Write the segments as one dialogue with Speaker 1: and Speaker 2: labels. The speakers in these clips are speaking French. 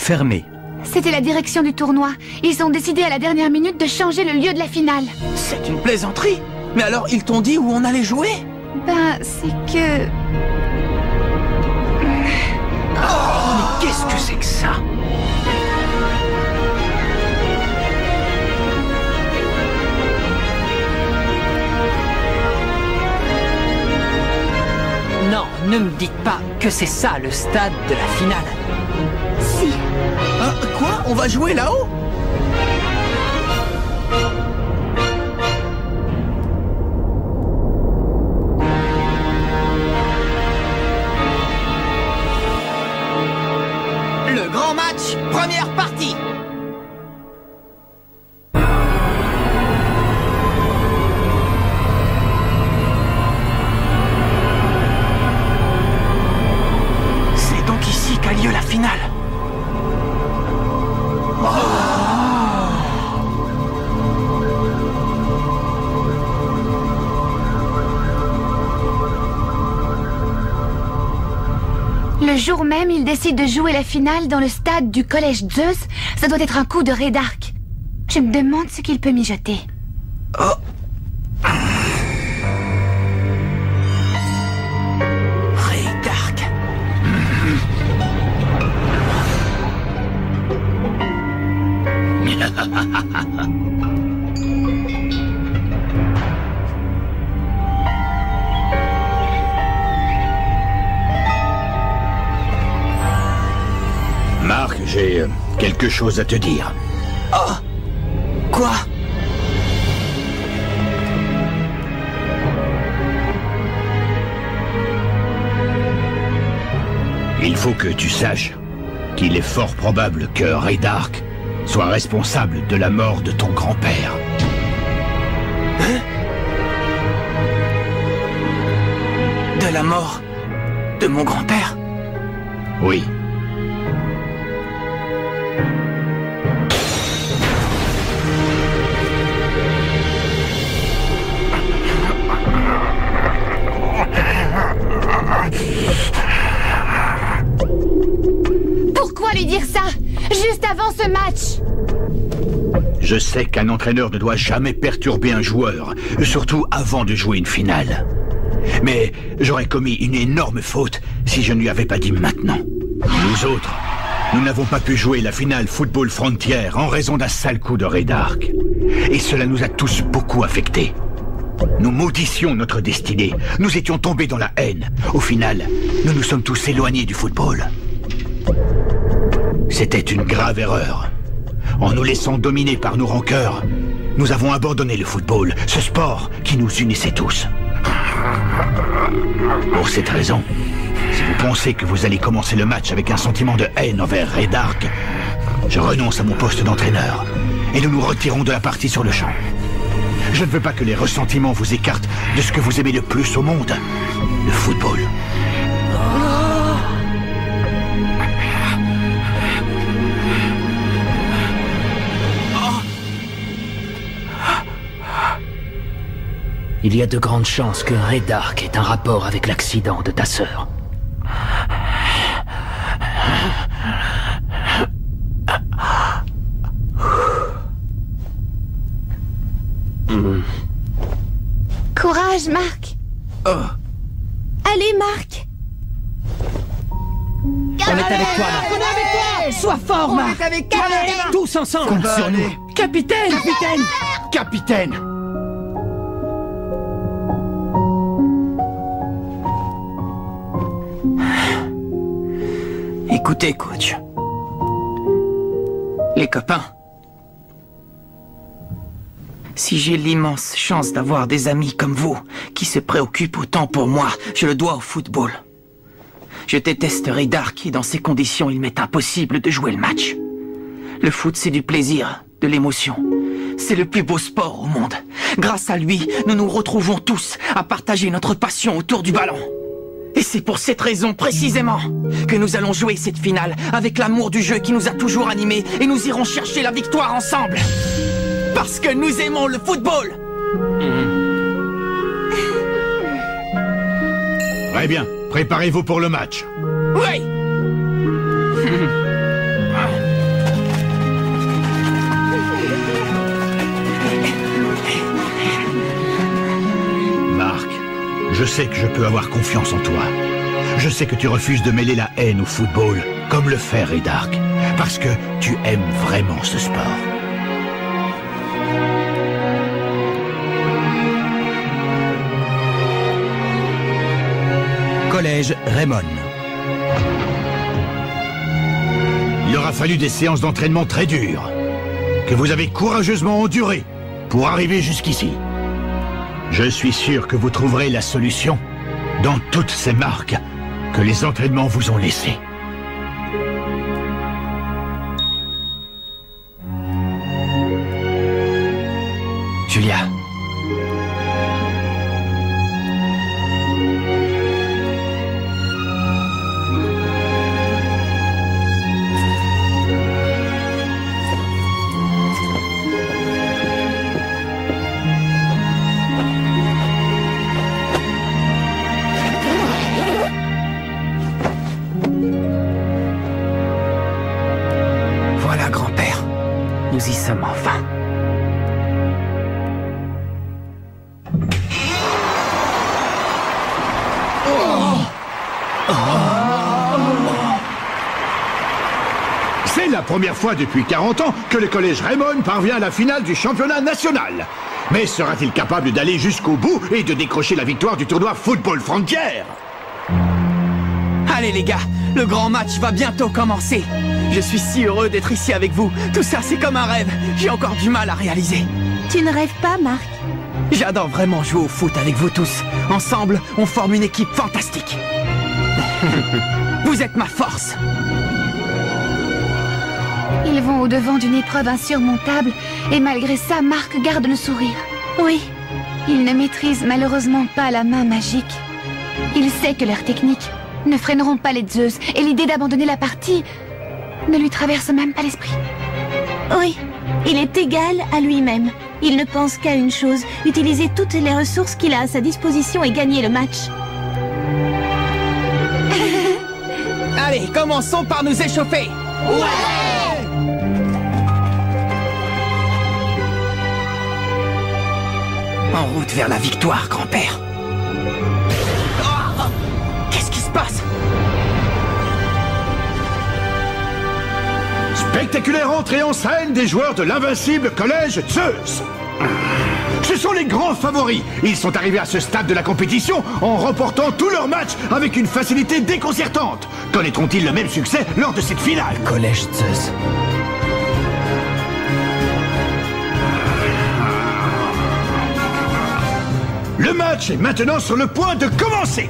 Speaker 1: fermé.
Speaker 2: C'était la direction du tournoi. Ils ont décidé à la dernière minute de changer le lieu de la finale.
Speaker 3: C'est une plaisanterie. Mais alors, ils t'ont dit où on allait jouer?
Speaker 2: Ben, c'est que...
Speaker 3: Oh, mais qu'est-ce que c'est que ça?
Speaker 4: Non, ne me dites pas que c'est ça le stade de la finale.
Speaker 2: Si.
Speaker 3: Quoi? On va jouer là-haut? Le grand match, première partie. C'est donc ici qu'a lieu la finale.
Speaker 2: Le jour même, ils décident de jouer la finale dans le stade du collège Zeus. Ça doit être un coup de Rédarc. Je me demande ce qu'il peut mijoter.
Speaker 3: Oh. Rédarc.
Speaker 5: Marc, j'ai quelque chose à te dire.
Speaker 3: Oh. Quoi?
Speaker 5: Il faut que tu saches qu'il est fort probable que Rédarc soit responsable de la mort de ton grand-père.
Speaker 3: Hein? De la mort de mon grand-père?
Speaker 5: Oui.
Speaker 2: Pourquoi lui dire ça? Juste avant ce match?
Speaker 5: Je sais qu'un entraîneur ne doit jamais perturber un joueur, surtout avant de jouer une finale. Mais j'aurais commis une énorme faute si je ne lui avais pas dit maintenant. Nous autres, nous n'avons pas pu jouer la finale Football Frontier en raison d'un sale coup de Rédarc. Et cela nous a tous beaucoup affectés. Nous maudissions notre destinée. Nous étions tombés dans la haine. Au final, nous nous sommes tous éloignés du football. C'était une grave erreur. En nous laissant dominer par nos rancœurs, nous avons abandonné le football, ce sport qui nous unissait tous. Pour cette raison, si vous pensez que vous allez commencer le match avec un sentiment de haine envers Rédarc, je renonce à mon poste d'entraîneur et nous nous retirons de la partie sur le champ. Je ne veux pas que les ressentiments vous écartent de ce que vous aimez le plus au monde, le football.
Speaker 4: Il y a de grandes chances que Rédarc ait un rapport avec l'accident de ta sœur.
Speaker 2: Courage, Marc.
Speaker 3: Oh.
Speaker 2: Allez, Marc.
Speaker 4: On est avec toi, Marc.
Speaker 6: On est avec toi. Sois fort, Marc.
Speaker 3: On est avec toi.
Speaker 4: Tous ensemble.
Speaker 3: Compte sur nous.
Speaker 4: Capitaine.
Speaker 5: Capitaine! Capitaine!
Speaker 3: Écoutez, coach. Les copains. Si j'ai l'immense chance d'avoir des amis comme vous, qui se préoccupent autant pour moi, je le dois au football. Je déteste Rédarc et dans ces conditions, il m'est impossible de jouer le match. Le foot, c'est du plaisir, de l'émotion. C'est le plus beau sport au monde. Grâce à lui, nous nous retrouvons tous à partager notre passion autour du ballon. Et c'est pour cette raison précisément que nous allons jouer cette finale avec l'amour du jeu qui nous a toujours animés et nous irons chercher la victoire ensemble. Parce que nous aimons le football.
Speaker 5: Très bien, préparez-vous pour le match.
Speaker 3: Oui.
Speaker 5: sais que je peux avoir confiance en toi. Je sais que tu refuses de mêler la haine au football, comme le fait Ray Dark, parce que tu aimes vraiment ce sport.
Speaker 1: Collège Raymond.
Speaker 5: Il aura fallu des séances d'entraînement très dures, que vous avez courageusement endurées pour arriver jusqu'ici. Je suis sûr que vous trouverez la solution dans toutes ces marques que les entraînements vous ont laissées.
Speaker 3: Julia. Voilà, grand-père. Nous y sommes enfin.
Speaker 5: C'est la première fois depuis 40 ans que le collège Raymond parvient à la finale du championnat national. Mais sera-t-il capable d'aller jusqu'au bout et de décrocher la victoire du tournoi Football Frontier?
Speaker 3: Allez les gars, le grand match va bientôt commencer. Je suis si heureux d'être ici avec vous. Tout ça, c'est comme un rêve. J'ai encore du mal à réaliser.
Speaker 7: Tu ne rêves pas, Marc?
Speaker 3: J'adore vraiment jouer au foot avec vous tous. Ensemble, on forme une équipe fantastique. Vous êtes ma force.
Speaker 2: Ils vont au-devant d'une épreuve insurmontable et malgré ça, Marc garde le sourire.
Speaker 7: Oui.
Speaker 2: Il ne maîtrise malheureusement pas la main magique. Il sait que leurs techniques ne freineront pas les Zeus et l'idée d'abandonner la partie ne lui traverse même pas l'esprit.
Speaker 7: Oui, il est égal à lui-même. Il ne pense qu'à une chose, utiliser toutes les ressources qu'il a à sa disposition et gagner le match.
Speaker 3: Allez, commençons par nous échauffer. Ouais! En route vers la victoire, grand-père. Oh, qu'est-ce qui se passe?
Speaker 5: Spectaculaire entrée en scène des joueurs de l'invincible collège Zeus. Ce sont les grands favoris. Ils sont arrivés à ce stade de la compétition en remportant tous leurs matchs avec une facilité déconcertante. Connaîtront-ils le même succès lors de cette finale?
Speaker 1: Collège Zeus.
Speaker 5: Le match est maintenant sur le point de commencer.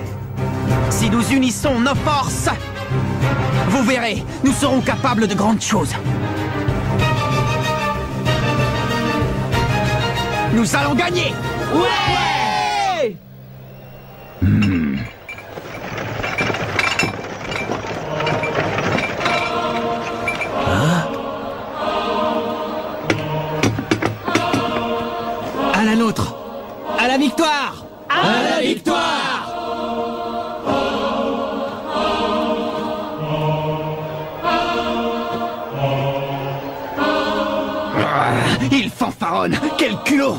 Speaker 3: Si nous unissons nos forces, vous verrez, nous serons capables de grandes choses. Nous allons gagner! Ouais!
Speaker 1: À la nôtre. À la victoire. À la victoire.
Speaker 3: Il fanfaronne! Quel culot!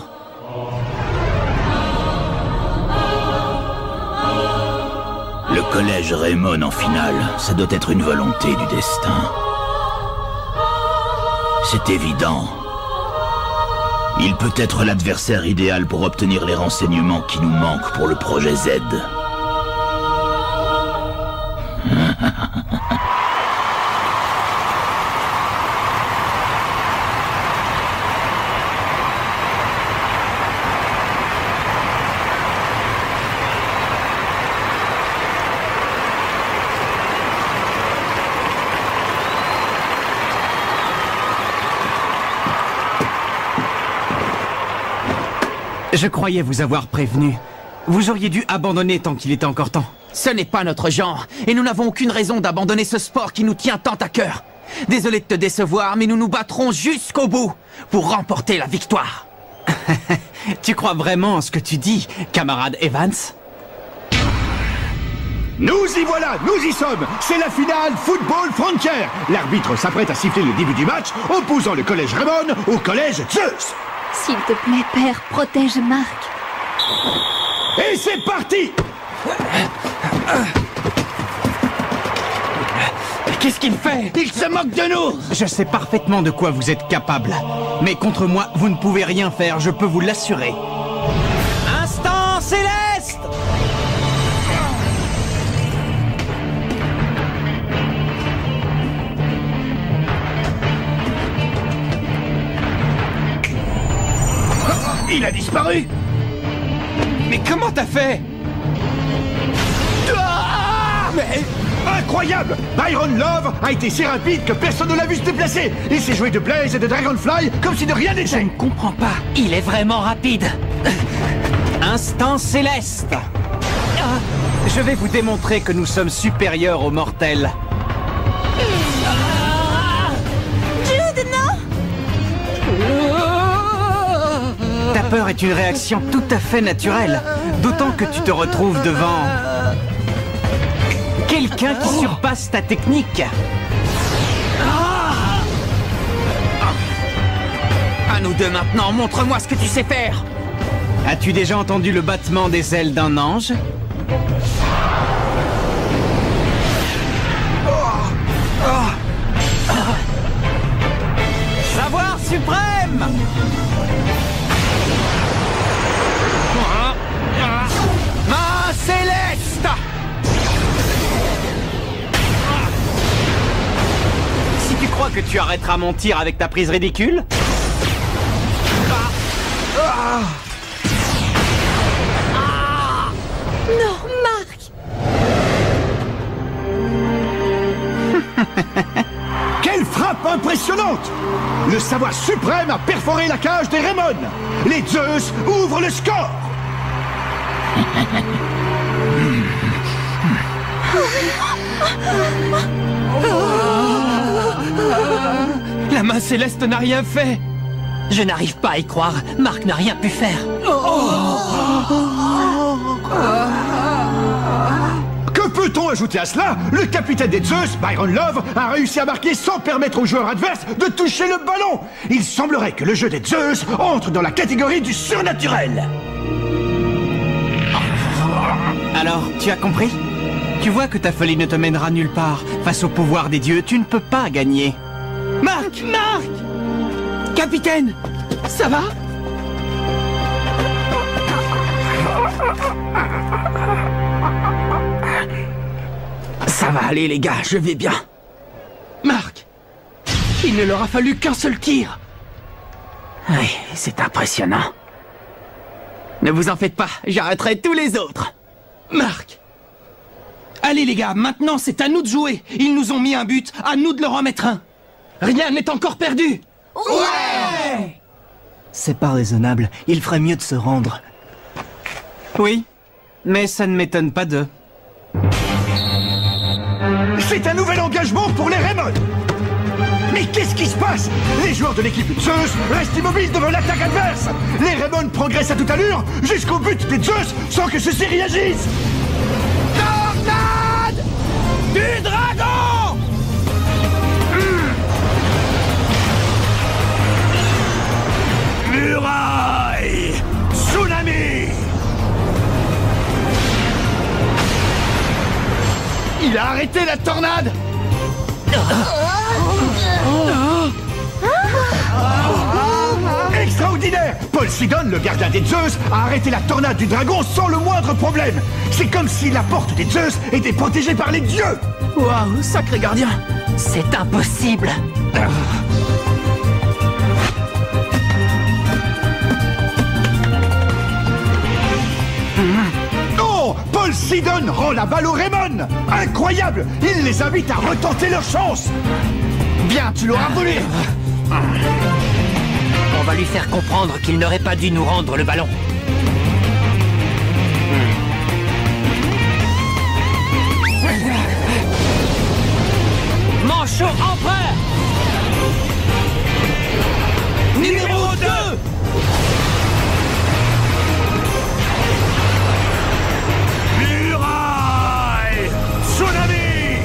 Speaker 5: Le collège Raymond en finale, ça doit être une volonté du destin. C'est évident. Il peut être l'adversaire idéal pour obtenir les renseignements qui nous manquent pour le projet Z.
Speaker 1: Je croyais vous avoir prévenu. Vous auriez dû abandonner tant qu'il était encore temps.
Speaker 3: Ce n'est pas notre genre, et nous n'avons aucune raison d'abandonner ce sport qui nous tient tant à cœur. Désolé de te décevoir, mais nous nous battrons jusqu'au bout pour remporter la victoire.
Speaker 1: Tu crois vraiment en ce que tu dis, camarade Evans?
Speaker 5: Nous y voilà, nous y sommes. C'est la finale Football Frontier. L'arbitre s'apprête à siffler le début du match, opposant le collège Raymond au collège Zeus.
Speaker 7: S'il te plaît, père, protège Marc.
Speaker 5: Et c'est parti!
Speaker 3: Qu'est-ce qu'il fait? Il se moque de nous!
Speaker 1: Je sais parfaitement de quoi vous êtes capable. Mais contre moi, vous ne pouvez rien faire, je peux vous l'assurer. Instant céleste!
Speaker 5: Il a disparu!
Speaker 3: Mais comment t'as fait?
Speaker 5: Mais... Incroyable! Byron Love a été si rapide que personne ne l'a vu se déplacer! Il s'est joué de Blaze et de Dragonfly comme si de rien
Speaker 3: Je
Speaker 5: n'était!
Speaker 3: ne comprends pas. Il est vraiment rapide.
Speaker 1: Instant céleste! Je vais vous démontrer que nous sommes supérieurs aux mortels.
Speaker 7: Jude, non!
Speaker 1: Ta peur est une réaction tout à fait naturelle. D'autant que tu te retrouves devant... quelqu'un qui surpasse ta technique.
Speaker 3: À nous deux maintenant, montre-moi ce que tu sais faire.
Speaker 1: As-tu déjà entendu le battement des ailes d'un ange? Savoir suprême!
Speaker 3: Main céleste!
Speaker 1: Si tu crois que tu arrêteras mon tir avec ta prise ridicule?
Speaker 7: Non, Marc!
Speaker 5: Quelle frappe impressionnante! Le savoir suprême a perforé la cage des Raymond! Les Zeus ouvrent le score!
Speaker 3: La main céleste n'a rien fait. Je n'arrive pas à y croire. Marc n'a rien pu faire.
Speaker 5: Que peut-on ajouter à cela? Le capitaine des Zeus, Byron Love, a réussi à marquer sans permettre aux joueurs adverses de toucher le ballon. Il semblerait que le jeu des Zeus entre dans la catégorie du surnaturel.
Speaker 1: Alors, tu as compris? Tu vois que ta folie ne te mènera nulle part. Face au pouvoir des dieux, tu ne peux pas gagner.
Speaker 3: Marc! Marc! Capitaine! Ça va? Ça va aller les gars, je vais bien. Marc! Il ne leur a fallu qu'un seul tir. Oui, c'est impressionnant. Ne vous en faites pas, j'arrêterai tous les autres. Marc! Allez les gars, maintenant c'est à nous de jouer. Ils nous ont mis un but, à nous de leur en mettre un. Rien n'est encore perdu. Ouais!
Speaker 6: C'est pas raisonnable. Il ferait mieux de se rendre.
Speaker 1: Oui, mais ça ne m'étonne pas d'eux.
Speaker 5: C'est un nouvel engagement pour les Raymond. Mais qu'est-ce qui se passe? Les joueurs de l'équipe Zeus restent immobiles devant l'attaque adverse. Les Raymond progressent à toute allure jusqu'au but des Zeus sans que ceux-ci réagissent.
Speaker 3: Tornade du dragon!
Speaker 5: Muraille! Tsunami!
Speaker 3: Il a arrêté la tornade!
Speaker 5: Extraordinaire! Poséidon, le gardien des Zeus, a arrêté la tornade du dragon sans le moindre problème. C'est comme si la porte des Zeus était protégée par les dieux.
Speaker 3: Waouh, sacré gardien! C'est impossible!
Speaker 5: Oh! Poséidon rend la balle aux Raymond! Incroyable! Il les invite à retenter leur chance! Bien, tu l'auras volé!
Speaker 3: On va lui faire comprendre qu'il n'aurait pas dû nous rendre le ballon. Manchot empereur! Numéro 2!
Speaker 5: Muraille! Tsunami!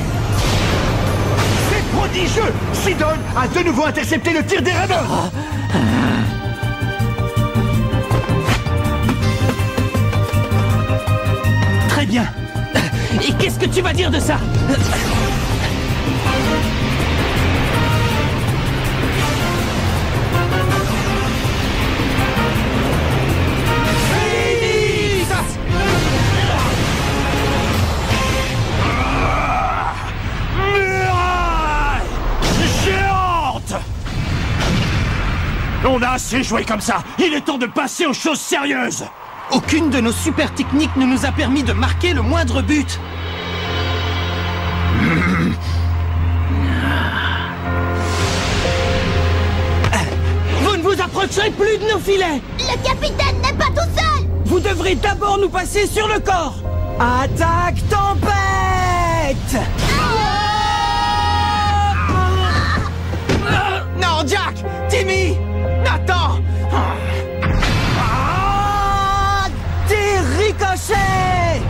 Speaker 5: C'est prodigieux! Sidon a de nouveau intercepté le tir des Raymond!
Speaker 3: Très bien. Et qu'est-ce que tu vas dire de ça?
Speaker 8: On a assez joué comme ça. Il est temps de passer aux choses sérieuses.
Speaker 3: Aucune de nos super techniques ne nous a permis de marquer le moindre but. Vous ne vous approcherez plus de nos filets.
Speaker 7: Le capitaine n'est pas tout seul.
Speaker 3: Vous devrez d'abord nous passer sur le corps. Attaque tempête. Non, Jack, Timmy, Nathan. Des ricochets.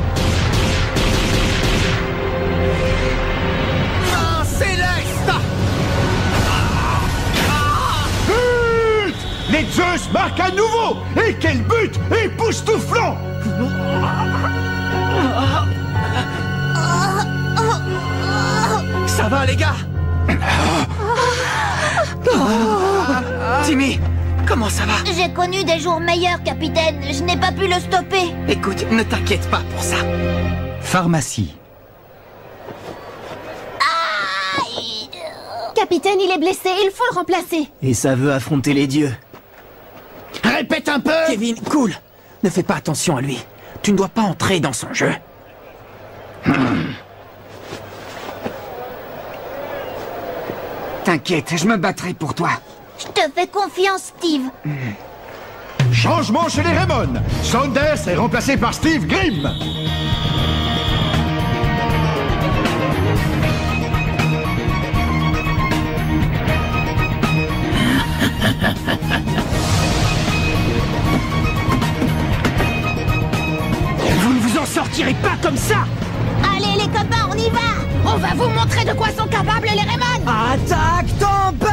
Speaker 3: Céleste.
Speaker 8: But! Les Zeus marquent à nouveau. Et quel but époustouflant!
Speaker 3: Ça va, les gars? Timmy, comment ça va?
Speaker 7: J'ai connu des jours meilleurs, capitaine. Je n'ai pas pu le stopper.
Speaker 3: Écoute, ne t'inquiète pas pour ça.
Speaker 1: Pharmacie.
Speaker 7: Capitaine, il est blessé. Il faut le remplacer.
Speaker 6: Et ça veut affronter les dieux.
Speaker 3: Répète un peu! Kevin, cool. Ne fais pas attention à lui. Tu ne dois pas entrer dans son jeu.
Speaker 1: T'inquiète, je me battrai pour toi.
Speaker 7: Je te fais confiance, Steve.
Speaker 8: Changement chez les Raymond. Saunders est remplacé par Steve Grimm.
Speaker 3: Vous ne vous en sortirez pas comme ça!
Speaker 7: Allez, les copains, on y va. On va vous montrer de quoi sont capables les Raymond.
Speaker 3: Attaque tempête!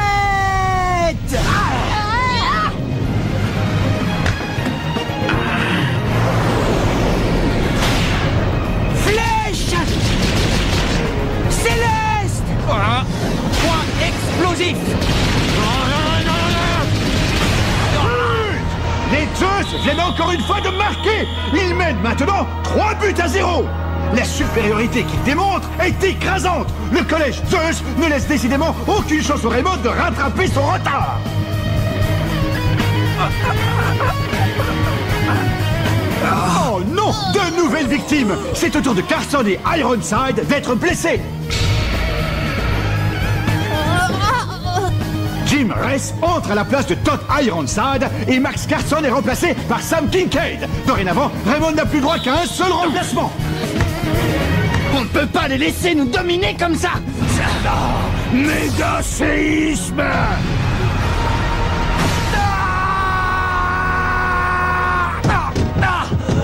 Speaker 3: Flèche! Céleste! Point explosif!
Speaker 8: Les Zeus viennent encore une fois de marquer. Ils mènent maintenant 3-0. La supériorité qu'ils démontrent est écrasante. Le collège Zeus ne laisse décidément aucune chance au Raymond de rattraper son retard. Oh non! De nouvelles victimes. C'est au tour de Carson et Ironside d'être blessés. Jim Ress entre à la place de Todd Ironside et Max Carson est remplacé par Sam Kincaid. Dorénavant, Raymond n'a plus droit qu'à un seul remplacement.
Speaker 3: On ne peut pas les laisser nous dominer comme ça!
Speaker 8: Méga séisme!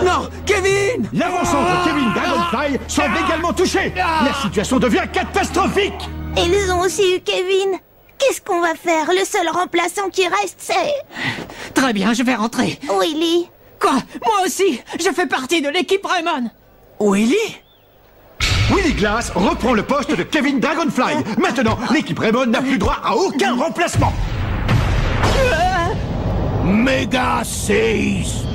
Speaker 3: Non, Kevin!
Speaker 8: L'avant-centre Kevin Dragonfly semble également touché. La situation devient catastrophique.
Speaker 7: Ils ont aussi eu Kevin. Qu'est-ce qu'on va faire? Le seul remplaçant qui reste, c'est...
Speaker 3: Très bien, je vais rentrer.
Speaker 7: Willy.
Speaker 3: Quoi? Moi aussi! Je fais partie de l'équipe Raymond! Willy?
Speaker 8: Willy Glass reprend le poste de Kevin Dragonfly. Maintenant, l'équipe Raymond n'a plus droit à aucun remplacement. Méga séisme.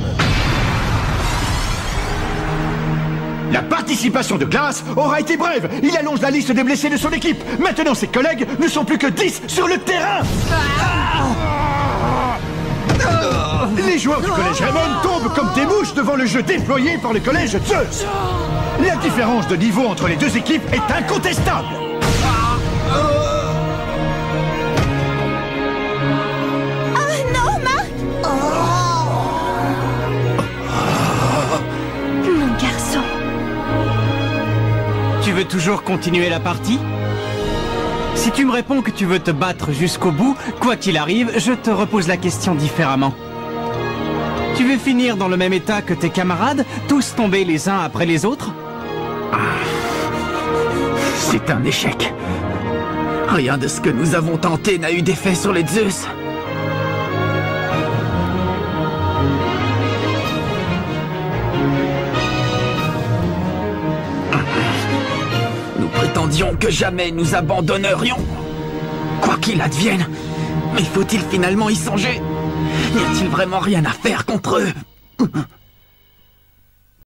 Speaker 8: La participation de Glass aura été brève. Il allonge la liste des blessés de son équipe. Maintenant, ses collègues ne sont plus que 10 sur le terrain. Les joueurs du collège Raymond tombent comme des mouches devant le jeu déployé par le collège Zeus. La différence de niveau entre les deux équipes est incontestable.
Speaker 7: Oh non, Marc. Mon garçon.
Speaker 1: Tu veux toujours continuer la partie? Si tu me réponds que tu veux te battre jusqu'au bout, quoi qu'il arrive, je te repose la question différemment. Tu veux finir dans le même état que tes camarades, tous tomber les uns après les autres?
Speaker 3: C'est un échec. Rien de ce que nous avons tenté n'a eu d'effet sur les Zeus. décidions que jamais nous abandonnerions. Quoi qu'il advienne, mais faut-il finalement y songer? N'y a-t-il vraiment rien à faire contre eux?